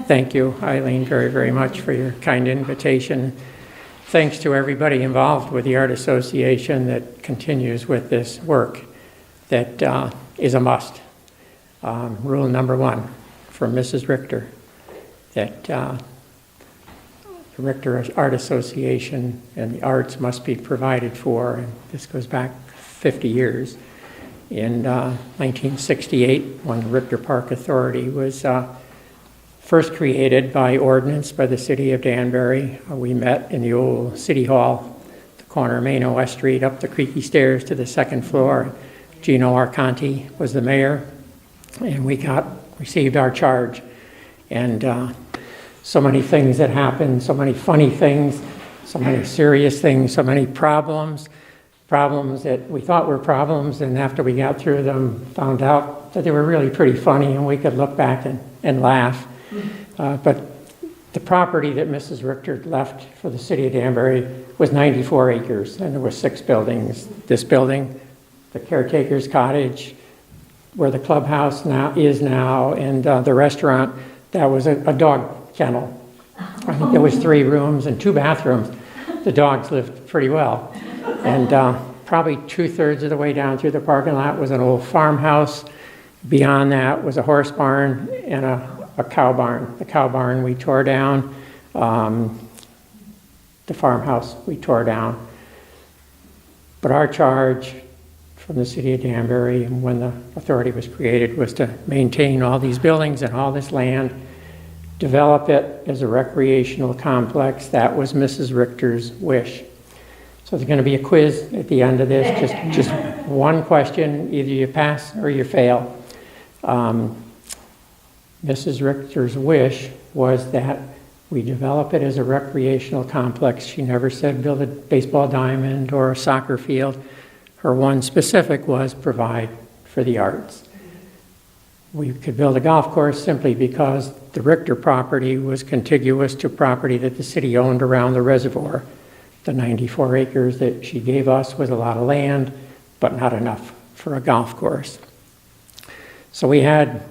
Thank you, Eileen, very, very much for your kind invitation. Thanks to everybody involved with the Art Association that continues with this work that is a must. Rule number 1 from Mrs. Richter, that the Richter Art Association and the arts must be provided for, and this goes back 50 years. In 1968, when the Richter Park Authority was first created by ordinance by the city of Danbury, we met in the old city hall, the corner of Main and West Street, up the creaky stairs to the second floor. Gino Arconti was the mayor, and we received our charge. And so many things that happened, so many funny things, so many serious things, so many problems that we thought were problems, and after we got through them, found out that they were really pretty funny, and we could look back and laugh. But the property that Mrs. Richter left for the city of Danbury was 94 acres, and there were 6 buildings. This building, the caretaker's cottage, where the clubhouse is now, and the restaurant, that was a dog kennel. I think there was 3 rooms and 2 bathrooms. The dogs lived pretty well. And probably 2/3 of the way down through the parking lot was an old farmhouse. Beyond that was a horse barn and a cow barn. The cow barn we tore down. The farmhouse we tore down. But our charge from the city of Danbury, when the authority was created, was to maintain all these buildings and all this land, develop it as a recreational complex. That was Mrs. Richter's wish. So there's going to be a quiz at the end of this, just one question, either you pass or you fail. Mrs. Richter's wish was that we develop it as a recreational complex. She never said build a baseball diamond or a soccer field. Her one specific was provide for the arts. We could build a golf course simply because the Richter property was contiguous to property that the city owned around the reservoir. The 94 acres that she gave us was a lot of land, but not enough for a golf course. So we had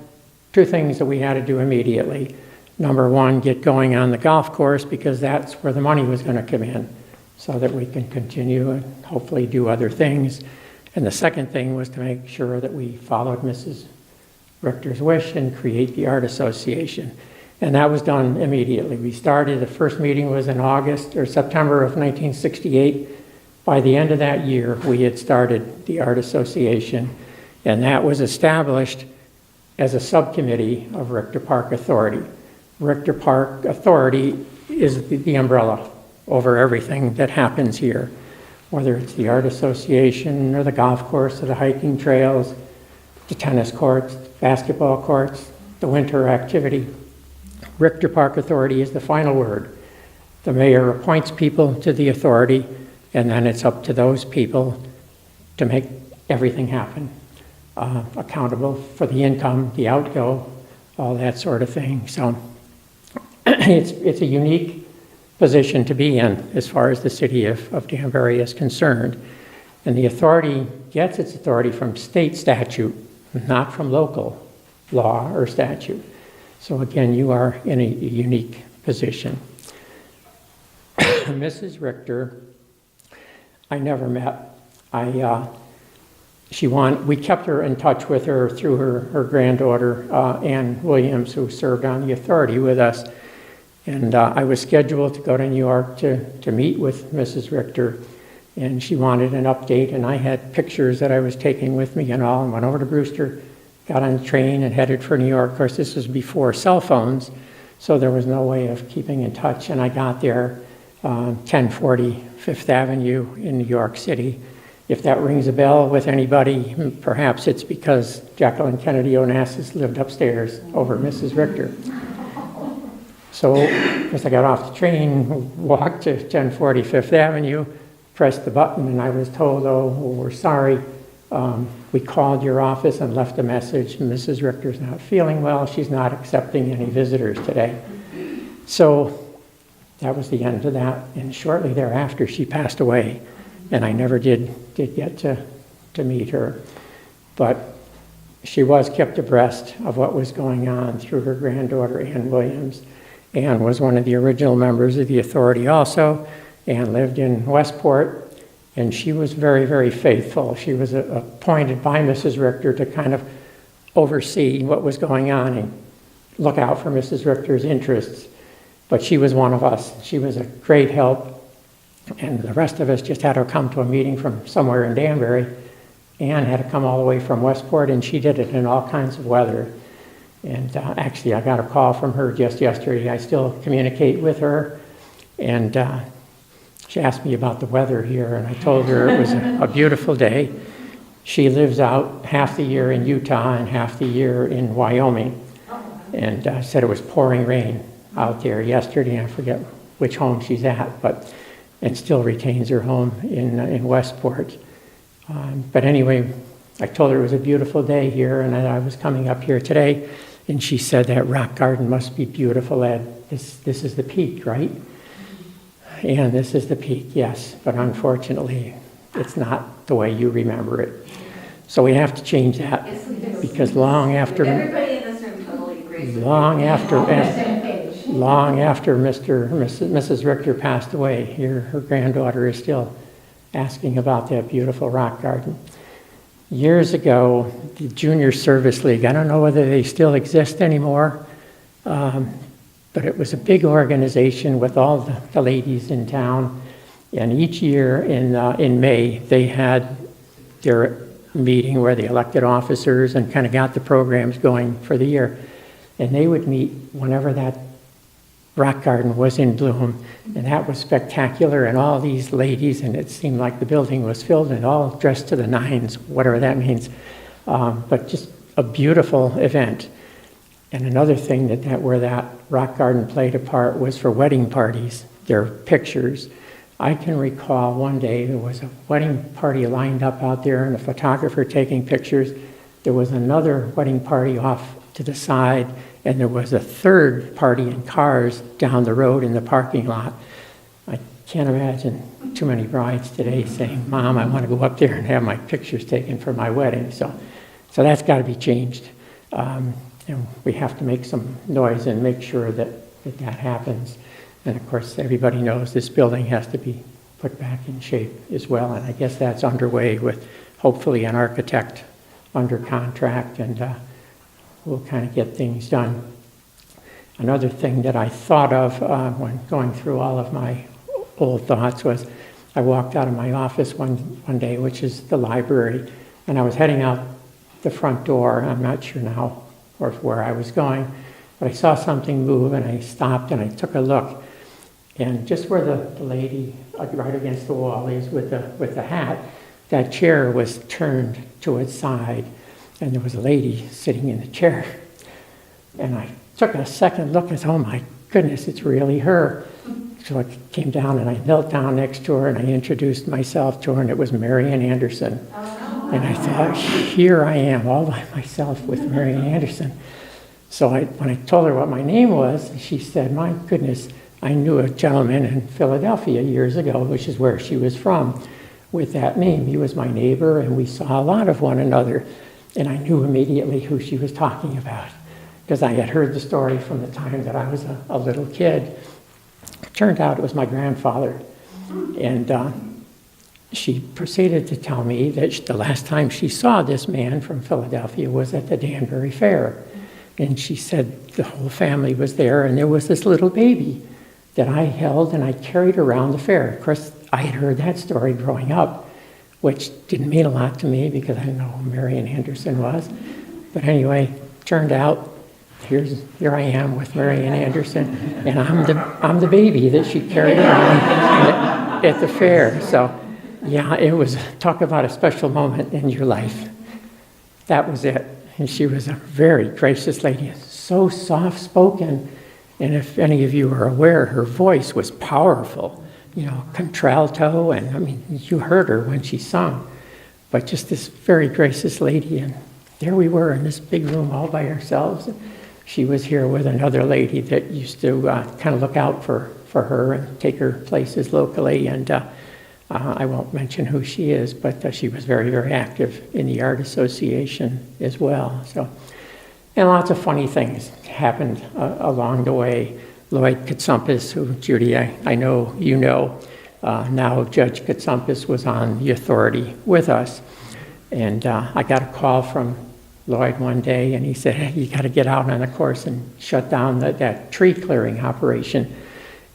2 things that we had to do immediately. Number 1, get going on the golf course, because that's where the money was going to come in, so that we can continue and hopefully do other things. And the second thing was to make sure that we followed Mrs. Richter's wish and create the Art Association. And that was done immediately. We started, the first meeting was in August or September of 1968. By the end of that year, we had started the Art Association, and that was established as a subcommittee of Richter Park Authority. Richter Park Authority is the umbrella over everything that happens here, whether it's the Art Association or the golf course or the hiking trails, the tennis courts, basketball courts, the winter activity. Richter Park Authority is the final word. The mayor appoints people to the authority, and then it's up to those people to make everything happen. Accountable for the income, the outgo, all that sort of thing. So it's a unique position to be in as far as the city of Danbury is concerned. And the authority gets its authority from state statute, not from local law or statute. So again, you are in a unique position. Mrs. Richter, I never met. We kept her in touch with her through her granddaughter, Ann Williams, who served on the authority with us. And I was scheduled to go to New York to meet with Mrs. Richter, and she wanted an update, and I had pictures that I was taking with me and all, and went over to Brewster, got on the train and headed for New York. Of course, this was before cell phones, so there was no way of keeping in touch. And I got there 1040 Fifth Avenue in New York City. If that rings a bell with anybody, perhaps it's because Jacqueline Kennedy Onassis lived upstairs over Mrs. Richter. So as I got off the train, walked to 1040 Fifth Avenue, pressed the button, and I was told, oh, we're sorry. We called your office and left a message. Mrs. Richter's not feeling well. She's not accepting any visitors today. So that was the end of that. And shortly thereafter, she passed away. And I never did get to meet her. But she was kept abreast of what was going on through her granddaughter, Ann Williams. Ann was one of the original members of the authority also. Ann lived in Westport, and she was very, very faithful. She was appointed by Mrs. Richter to kind of oversee what was going on and look out for Mrs. Richter's interests. But she was one of us. She was a great help, and the rest of us just had to come to a meeting from somewhere in Danbury. Ann had to come all the way from Westport, and she did it in all kinds of weather. And actually, I got a call from her just yesterday. I still communicate with her, and she asked me about the weather here, and I told her it was a beautiful day. She lives out half the year in Utah and half the year in Wyoming, and said it was pouring rain out there yesterday. I forget which home she's at, and still retains her home in Westport. But anyway, I told her it was a beautiful day here, and I was coming up here today, and she said that rock garden must be beautiful, Ed. This is the peak, right? And this is the peak, yes, but unfortunately, it's not the way you remember it. So we have to change that, because long after everybody in this room totally agrees. Long after Mrs. Richter passed away, her granddaughter is still asking about that beautiful rock garden. Years ago, the Junior Service League, I don't know whether they still exist anymore, but it was a big organization with all the ladies in town. And each year in May, they had their meeting where they elected officers and kind of got the programs going for the year. And they would meet whenever that rock garden was in bloom, and that was spectacular, and all these ladies, and it seemed like the building was filled and all dressed to the nines, whatever that means, but just a beautiful event. And another thing where that rock garden played a part was for wedding parties, their pictures. I can recall one day there was a wedding party lined up out there and a photographer taking pictures. There was another wedding party off to the side, and there was a third party in cars down the road in the parking lot. I can't imagine too many brides today saying, "Mom, I want to go up there and have my pictures taken for my wedding." So that's got to be changed. And we have to make some noise and make sure that happens. And of course, everybody knows this building has to be put back in shape as well. And I guess that's underway with hopefully an architect under contract, and we'll kind of get things done. Another thing that I thought of when going through all of my old thoughts was I walked out of my office one day, which is the library, and I was heading out the front door. I'm not sure now or where I was going, but I saw something move, and I stopped and I took a look. And just where the lady right against the wall is with the hat, that chair was turned to its side, and there was a lady sitting in the chair. And I took a second look and said, "Oh my goodness, it's really her." So I came down and I knelt down next to her and I introduced myself to her, and it was Marian Anderson. And I thought, here I am all by myself with Marian Anderson. So when I told her what my name was, she said, "My goodness, I knew a gentleman in Philadelphia years ago," which is where she was from, "with that name. He was my neighbor, and we saw a lot of one another." And I knew immediately who she was talking about, because I had heard the story from the time that I was a little kid. It turned out it was my grandfather. And she proceeded to tell me that the last time she saw this man from Philadelphia was at the Danbury Fair. And she said the whole family was there, and there was this little baby that I held and I carried around the fair. Of course, I had heard that story growing up, which didn't mean a lot to me because I didn't know who Marian Anderson was. But anyway, turned out here I am with Marian Anderson, and I'm the baby that she carried around at the fair. So yeah, it was, talk about a special moment in your life. That was it. And she was a very gracious lady, so soft-spoken. And if any of you are aware, her voice was powerful, contralto, and I mean, you heard her when she sung. But just this very gracious lady, and there we were in this big room all by ourselves. She was here with another lady that used to kind of look out for her and take her places locally. And I won't mention who she is, but she was very, very active in the Art Association as well. So, and lots of funny things happened along the way. Lloyd Katsumpis, who, Judy, I know you know, now Judge Katsumpis was on the authority with us. And I got a call from Lloyd one day, and he said, hey, you got to get out on the course and shut down that tree clearing operation.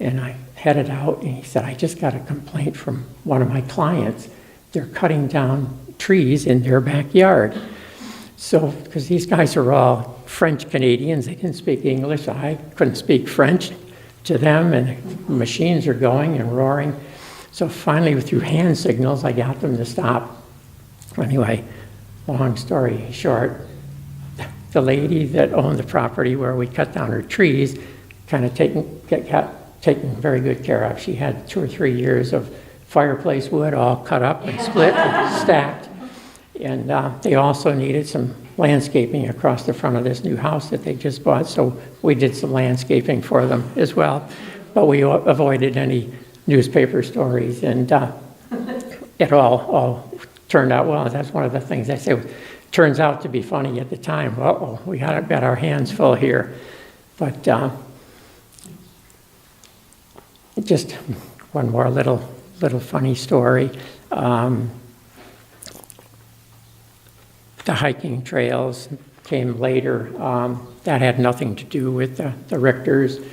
And I headed out, and he said, I just got a complaint from one of my clients. They're cutting down trees in their backyard. So, because these guys are all French Canadians, they didn't speak English. I couldn't speak French to them, and machines are going and roaring. So finally, through hand signals, I got them to stop. Anyway, long story short, the lady that owned the property where we cut down her trees kind of got taken very good care of. She had 2 or 3 years of fireplace wood all cut up and split and stacked. And they also needed some landscaping across the front of this new house that they just bought, so we did some landscaping for them as well. But we avoided any newspaper stories, and it all turned out well. That's one of the things I say turns out to be funny at the time. Uh-oh, we got our hands full here. But just one more little funny story. The hiking trails came later. That had nothing to do with the Richters.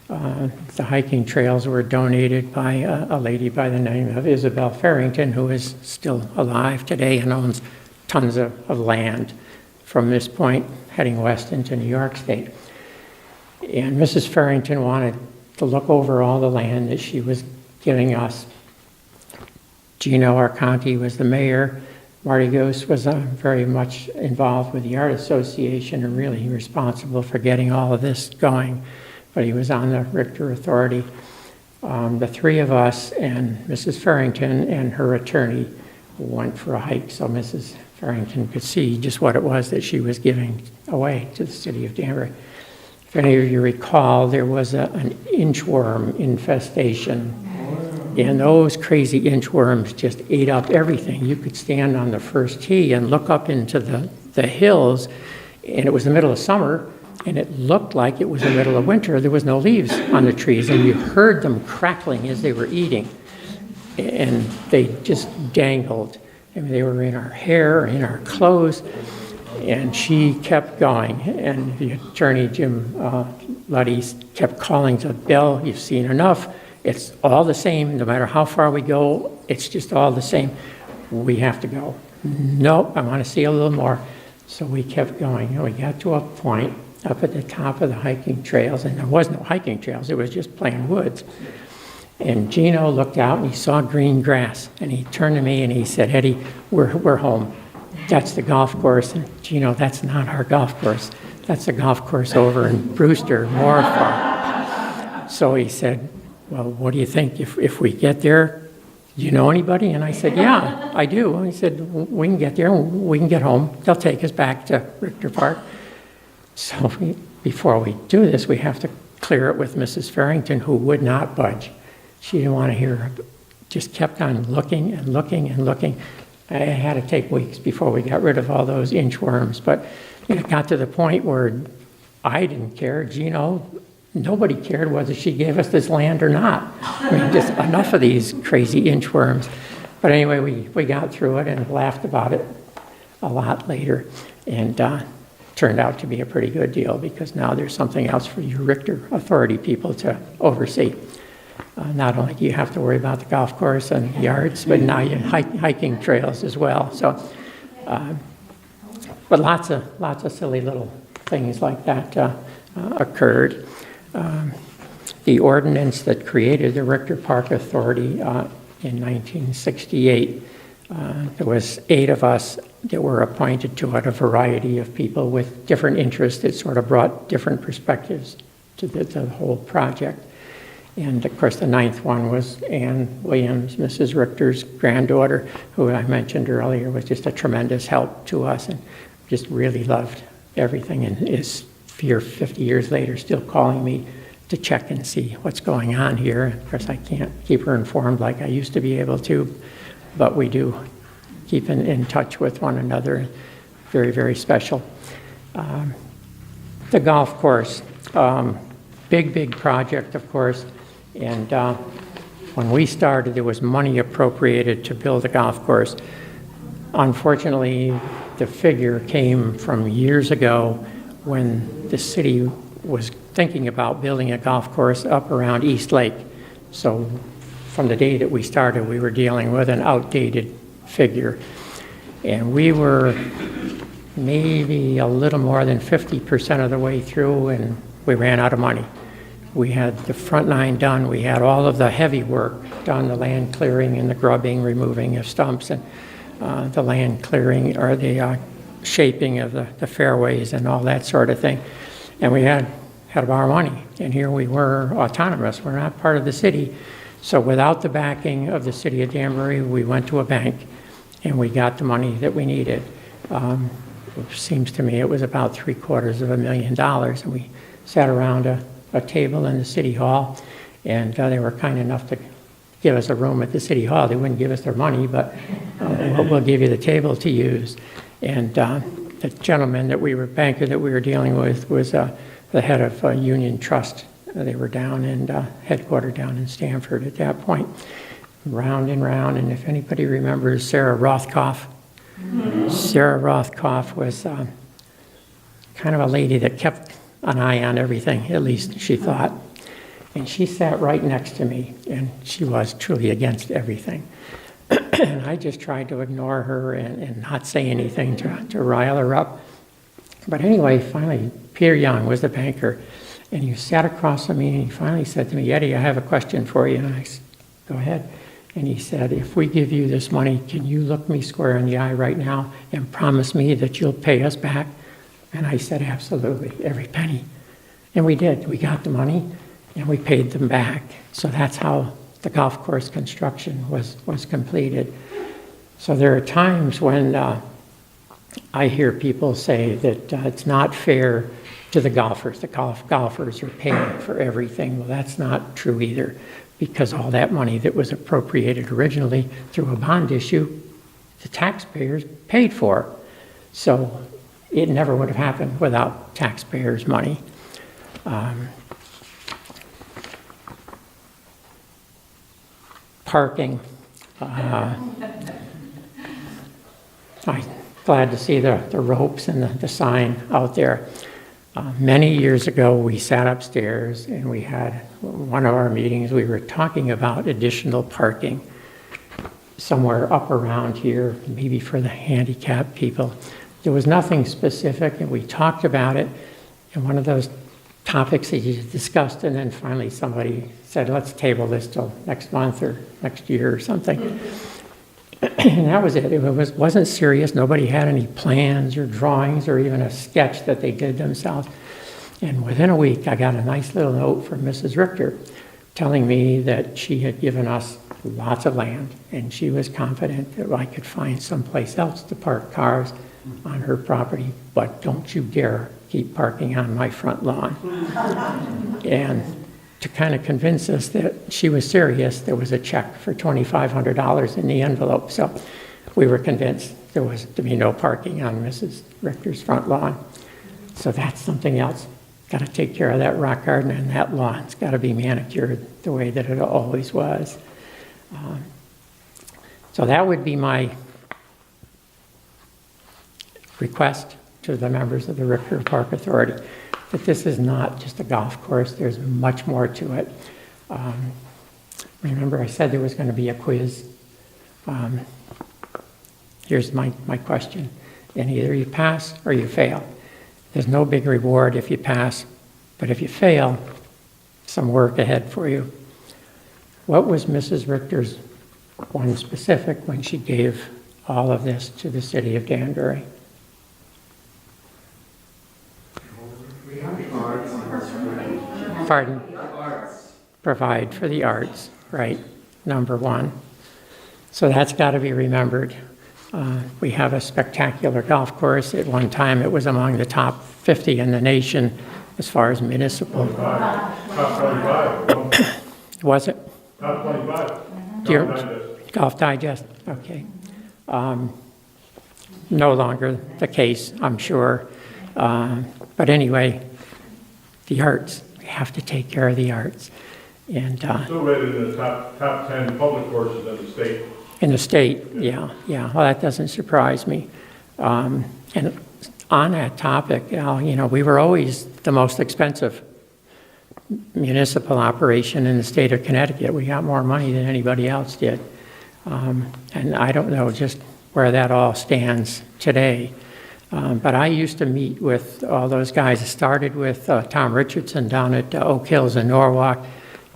The hiking trails were donated by a lady by the name of Isabel Farrington, who is still alive today and owns tons of land from this point heading west into New York State. And Mrs. Farrington wanted to look over all the land that she was giving us. Gino Arconti was the mayor. Marty Goose was very much involved with the Art Association and really responsible for getting all of this going. But he was on the Richter Authority. The 3 of us and Mrs. Farrington and her attorney went for a hike so Mrs. Farrington could see just what it was that she was giving away to the city of Danbury. If any of you recall, there was an inchworm infestation. And those crazy inchworms just ate up everything. You could stand on the first tee and look up into the hills, and it was the middle of summer, and it looked like it was the middle of winter. There was no leaves on the trees, and you heard them crackling as they were eating. And they just dangled. I mean, they were in our hair, in our clothes, and she kept going. And the attorney, Jim Luddy, kept calling to Bill, you've seen enough. It's all the same, no matter how far we go, it's just all the same. We have to go. Nope, I want to see a little more. So we kept going, and we got to a point up at the top of the hiking trails, and there was no hiking trails, it was just plain woods. And Gino looked out and he saw green grass, and he turned to me and he said, Eddie, we're home. That's the golf course. And Gino, that's not our golf course. That's the golf course over in Brewster, more far. So he said, well, what do you think if we get there? Do you know anybody? And I said, yeah, I do. And he said, we can get there, we can get home. They'll take us back to Richter Park. So before we do this, we have to clear it with Mrs. Farrington, who would not budge. She didn't want to hear, just kept on looking and looking and looking. I had to take weeks before we got rid of all those inchworms. But it got to the point where I didn't care. Gino, nobody cared whether she gave us this land or not. I mean, just enough of these crazy inchworms. But anyway, we got through it and laughed about it a lot later. And turned out to be a pretty good deal, because now there's something else for you Richter Authority people to oversee. Not only do you have to worry about the golf course and the arts, but now you have hiking trails as well. So, but lots of silly little things like that occurred. The ordinance that created the Richter Park Authority in 1968, there was 8 of us that were appointed to it, a variety of people with different interests that sort of brought different perspectives to the whole project. And of course, the 9th one was Ann Williams, Mrs. Richter's granddaughter, who I mentioned earlier was just a tremendous help to us and just really loved everything, and is here 50 years later still calling me to check and see what's going on here. Of course, I can't keep her informed like I used to be able to, but we do keep in touch with one another. Very, very special. The golf course, big project, of course, and when we started, there was money appropriated to build a golf course. Unfortunately, the figure came from years ago when the city was thinking about building a golf course up around East Lake. So from the day that we started, we were dealing with an outdated figure. And we were maybe a little more than 50% of the way through, and we ran out of money. We had the front nine done. We had all of the heavy work done, the land clearing and the grubbing, removing of stumps, and the land clearing or the shaping of the fairways and all that sort of thing. And we had to borrow money. And here we were autonomous. We're not part of the city. So without the backing of the city of Danbury, we went to a bank and we got the money that we needed. It seems to me it was about $750,000. And we sat around a table in the city hall, and they were kind enough to give us a room at the city hall. They wouldn't give us their money, but we'll give you the table to use. And the gentleman banker that we were dealing with was the head of Union Trust. They were down in headquartered down in Stamford at that point. Round and round, and if anybody remembers Sarah Rothkopf, Sarah Rothkopf was kind of a lady that kept an eye on everything, at least she thought. And she sat right next to me, and she was truly against everything. And I just tried to ignore her and not say anything to rile her up. But anyway, finally, Peter Young was the banker, and he sat across from me, and he finally said to me, "Eddie, I have a question for you." And I said, "Go ahead." And he said, "If we give you this money, can you look me square in the eye right now and promise me that you'll pay us back?" And I said, "Absolutely, every penny." And we did. We got the money, and we paid them back. So that's how the golf course construction was completed. So there are times when I hear people say that it's not fair to the golfers. The golfers are paying for everything. Well, that's not true either, because all that money that was appropriated originally through a bond issue, the taxpayers paid for. So it never would have happened without taxpayers' money. Parking. I'm glad to see the ropes and the sign out there. Many years ago, we sat upstairs and we had one of our meetings. We were talking about additional parking somewhere up around here, maybe for the handicapped people. There was nothing specific, and we talked about it. And one of those topics that you discussed, and then finally somebody said, "Let's table this till next month or next year or something." And that was it. It wasn't serious. Nobody had any plans or drawings or even a sketch that they did themselves. And within a week, I got a nice little note from Mrs. Richter telling me that she had given us lots of land, and she was confident that I could find someplace else to park cars on her property, but don't you dare keep parking on my front lawn. And to kind of convince us that she was serious, there was a check for $2,500 in the envelope. So we were convinced there was to be no parking on Mrs. Richter's front lawn. So that's something else. Got to take care of that rock garden, and that lawn's got to be manicured the way that it always was. So that would be my request to the members of the Richter Park Authority, that this is not just a golf course. There's much more to it. Remember, I said there was going to be a quiz. Here's my question. And either you pass or you fail. There's no big reward if you pass, but if you fail, some work ahead for you. What was Mrs. Richter's one specific when she gave all of this to the city of Danbury? Pardon? Provide for the arts, right, number one. So that's got to be remembered. We have a spectacular golf course. At one time, it was among the top 50 in the nation as far as municipal. Top 25. Was it? Top 25. Dear- Golf Digest. Golf Digest, okay. No longer the case, I'm sure. But anyway, the arts, we have to take care of the arts. And Still rated in the top 10 public courses in the state. in the state, yeah. Well, that doesn't surprise me. And on that topic, Al, we were always the most expensive municipal operation in the state of Connecticut. We got more money than anybody else did. And I don't know just where that all stands today. But I used to meet with all those guys. It started with Tom Richardson down at Oak Hills in Norwalk.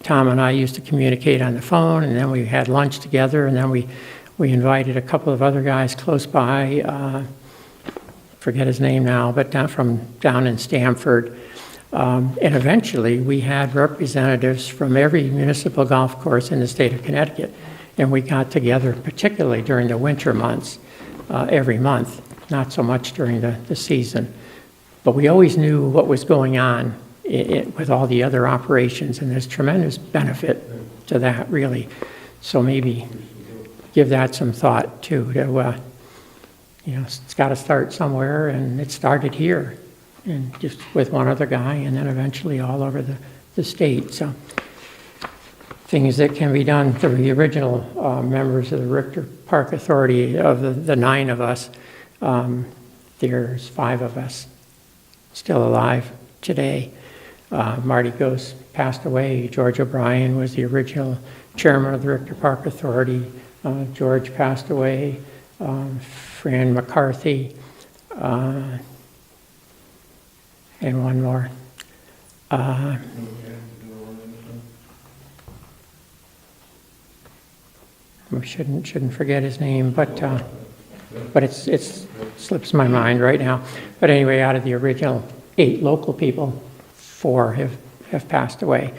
Tom and I used to communicate on the phone, and then we had lunch together, and then we invited a couple of other guys close by, forget his name now, but down in Stamford. And eventually, we had representatives from every municipal golf course in the state of Connecticut. And we got together, particularly during the winter months, every month, not so much during the season. But we always knew what was going on with all the other operations, and there's tremendous benefit to that, really. So maybe give that some thought, too, to, it's got to start somewhere, and it started here, and just with one other guy, and then eventually all over the state. So things that can be done. The original members of the Richter Park Authority, of the 9 of us, there's 5 of us still alive today. Marty Ghost passed away. George O'Brien was the original chairman of the Richter Park Authority. George passed away. Fran McCarthy, and one more. We shouldn't forget his name, but it slips my mind right now. But anyway, out of the original 8 local people, 4 have passed away.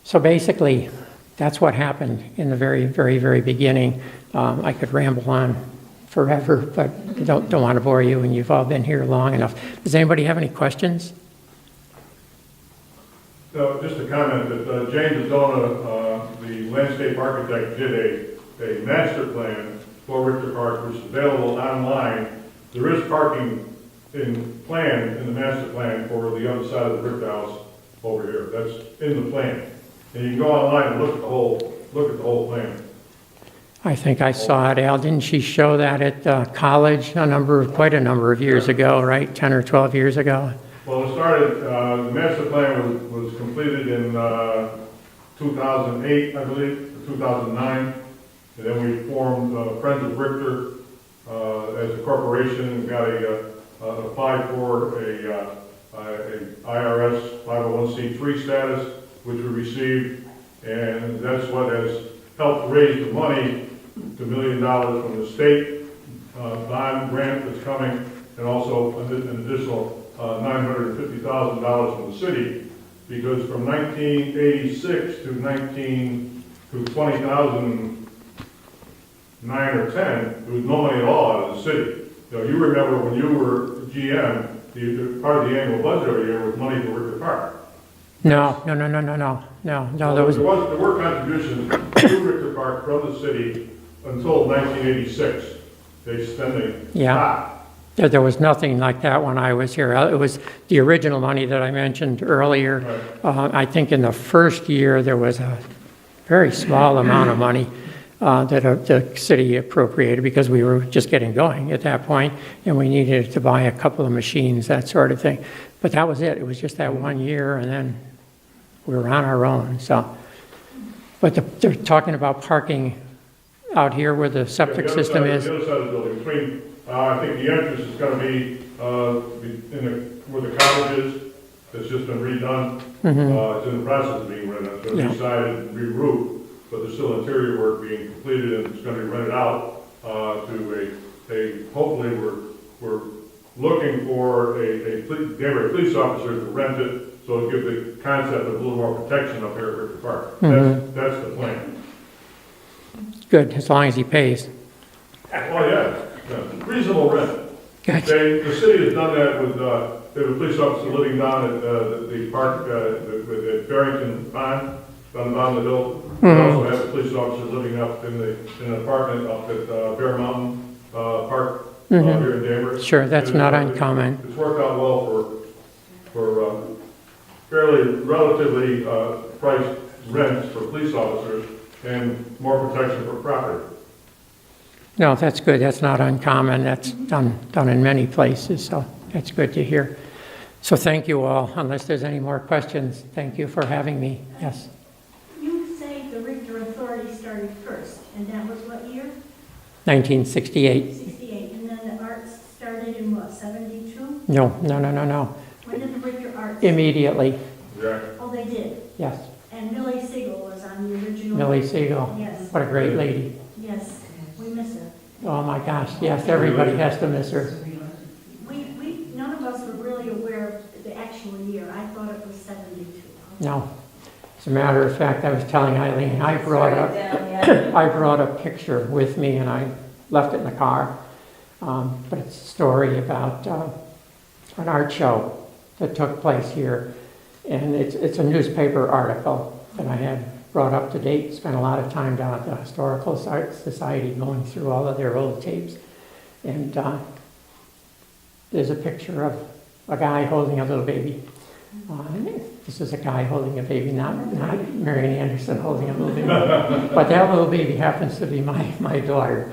So basically, that's what happened in the very, very, very beginning. I could ramble on forever, but don't want to bore you, and you've all been here long enough. Does anybody have any questions? Just a comment that James Adona, the landscape architect, did a master plan for Richter Park, which is available online. There is parking planned in the master plan for the other side of the Richter House over here. That's in the plan. And you can go online and look at the whole plan. I think I saw it, Al. Didn't she show that at college quite a number of years ago, right? 10 or 12 years ago? Well, it started, the master plan was completed in 2008, I believe, or 2009. And then we formed Friends of Richter as a corporation. We got applied for a IRS 501c3 status, which we received. And that's what has helped raise the money, the $1 million from the state bond grant that's coming, and also an additional $950,000 from the city, because from 1986 to 2009 or 10, there was no money at all out of the city. You remember when you were GM, the part of the annual budget every year was money for Richter Park. No. There were contributions to Richter Park from the city until 1986. They spending stopped. There was nothing like that when I was here. It was the original money that I mentioned earlier. Right. I think in the first year there was a very small amount of money that the city appropriated because we were just getting going at that point, and we needed to buy a couple of machines, that sort of thing. But that was it. It was just that 1 year, and then we were on our own. So, but they're talking about parking out here where the septic system is. The other side of the building, I think the entrance is going to be where the college is. It's just been redone. Mm-hmm. It's in the process of being rented. It's going to be sided and re-roofed, but there's still interior work being completed, and it's going to be rented out to a. Hopefully, we're looking for a police officer to rent it, so it'll give the concept of a little more protection up here at Richter Park. Mm-hmm. That's the plan. Good, as long as he pays. Oh yeah, reasonable rent. Good. The city has done that with, they have a police officer living down at the park, at Barrington Pond, down the bottom of the hill. We also have a police officer living up in an apartment up at Bear Mountain Park here in Danvers. Sure, that's not uncommon. It's worked out well for fairly relatively priced rents for police officers and more protection for property. No, that's good. That's not uncommon. That's done in many places, so that's good to hear. So thank you all. Unless there's any more questions, thank you for having me. Yes. You say the Richter Authority started first, and that was what year? 1968. 68, and then the arts started in what, 72? No. When did the Richter Arts? Immediately, Yeah. Oh, they did. yes. And Millie Siegel was on the original? Millie Siegel. Yes, What a great lady. yes, we miss her. Oh my gosh, yes, everybody has to miss her. None of us were really aware of the actual year. I thought it was 72. No. As a matter of fact, I was telling Eileen, I brought a picture with me and I left it in the car. But it's a story about an art show that took place here. And it's a newspaper article that I had brought up to date, spent a lot of time down at the Historical Society going through all of their old tapes. And there's a picture of a guy holding a little baby. This is a guy holding a baby, not Marian Anderson holding a little baby. But that little baby happens to be my daughter.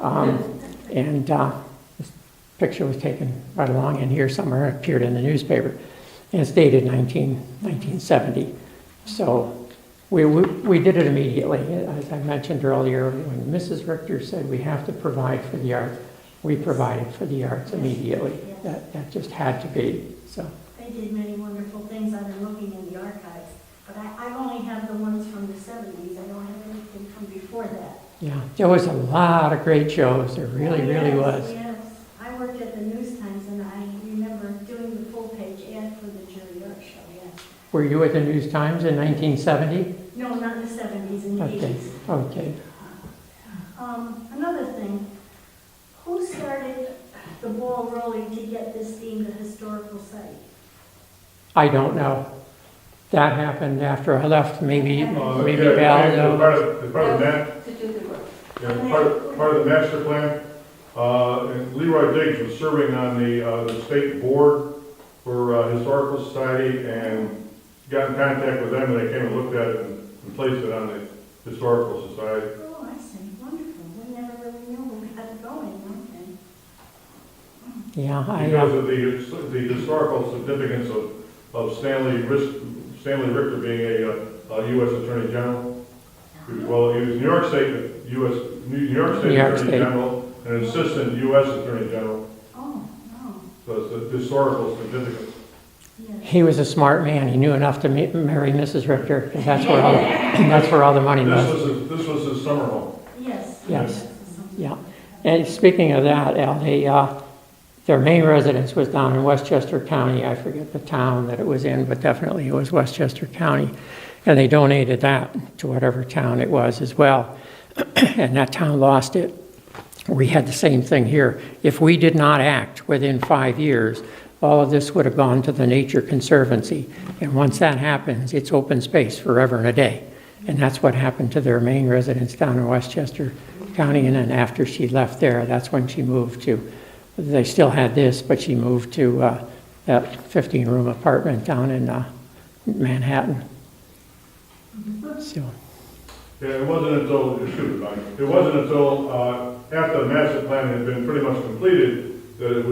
And this picture was taken right along in here somewhere, it appeared in the newspaper. And it's dated 1970. So we did it immediately. As I mentioned earlier, when Mrs. Richter said we have to provide for the arts, we provided for the arts immediately. That just had to be, so. They did many wonderful things. I've been looking in the archives, but I only have the ones from the 70s. I don't have anything from before that. Yeah, there was a lot of great shows. There really was. Yes, I worked at the News Times, and I remember doing the full-page ad for the Jury Art Show, yes. Were you at the News Times in 1970? No, not in the 70s, in the Okay, 80s. okay. Another thing, who started the ball rolling to get this deemed a historical site? I don't know. That happened after I left, maybe Yeah, Val. it's part of that. To do the work. Yeah, part of the master plan. And Leroy Diggs was serving on the state board for Historical Society and got in contact with them, and they came and looked at it and placed it on the Historical Society. Oh, I see, wonderful. We never really knew we had it going, okay. Yeah, Because of the historical significance of Stanley Richter being a U.S. Attorney General. Well, he was New York State Attorney General and an assistant U.S. Attorney General. Oh, no, So it's a historical significance. yes. he was a smart man. He knew enough to marry Mrs. Richter, 'cause that's where all the money was. This was his summer home. Yes. Yes. Yeah. And speaking of that, Al, their main residence was down in Westchester County. I forget the town that it was in, but definitely it was Westchester County. And they donated that to whatever town it was as well. And that town lost it. We had the same thing here. If we did not act within 5 years, all of this would have gone to the Nature Conservancy. And once that happens, it's open space forever and a day. And that's what happened to their main residence down in Westchester County. And then after she left there, that's when she moved to, they still had this, but she moved to that 15-room apartment down in Manhattan. So, Yeah, it wasn't until after the master plan had been pretty much completed that it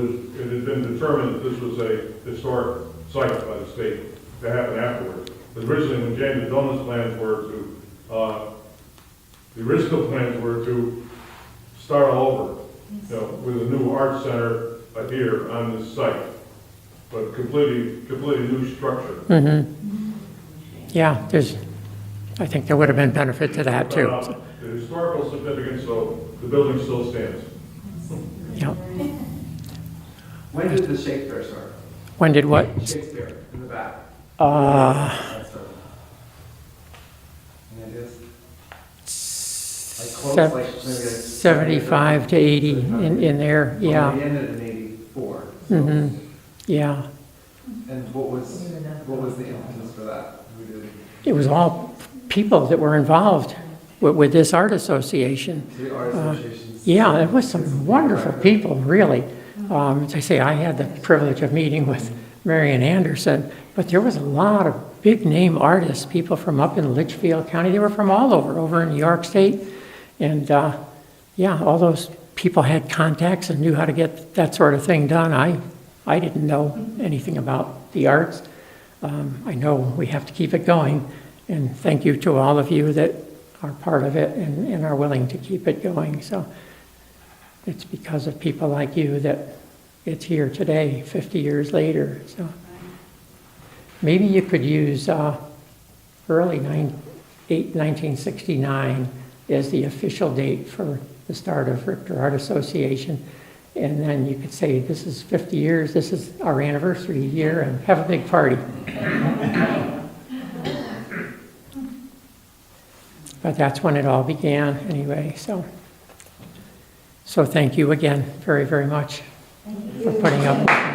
had been determined that this was a historic site by the state. That happened afterwards. But originally, when James Dolan's plans were the original plans were to start all over, with a new art center here on this site, but completely new structure. yeah, I think there would have been benefit to that too. The historical significance, so the building still stands. Yeah. When did the Shakespeare start? When did what? Shakespeare, in the back. Uh, And it is like close, like maybe like 75 to 80 in there, Well, yeah. they ended in 80. Yeah. And what was the impetus for that? Who did It was all people that were involved with this art association. the art associations? Yeah, it was some wonderful people, really. As I say, I had the privilege of meeting with Marian Anderson, but there was a lot of big-name artists, people from up in Litchfield County. They were from all over in New York State. And, yeah, all those people had contacts and knew how to get that sort of thing done. I didn't know anything about the arts. I know we have to keep it going, and thank you to all of you that are part of it and are willing to keep it going. So it's because of people like you that it's here today, 50 years later. So maybe you could use early 1969 as the official date for the start of Richter Art Association. And then you could say, this is 50 years, this is our anniversary year, and have a big party. But that's when it all began anyway, so thank you again very, very much for putting up with me.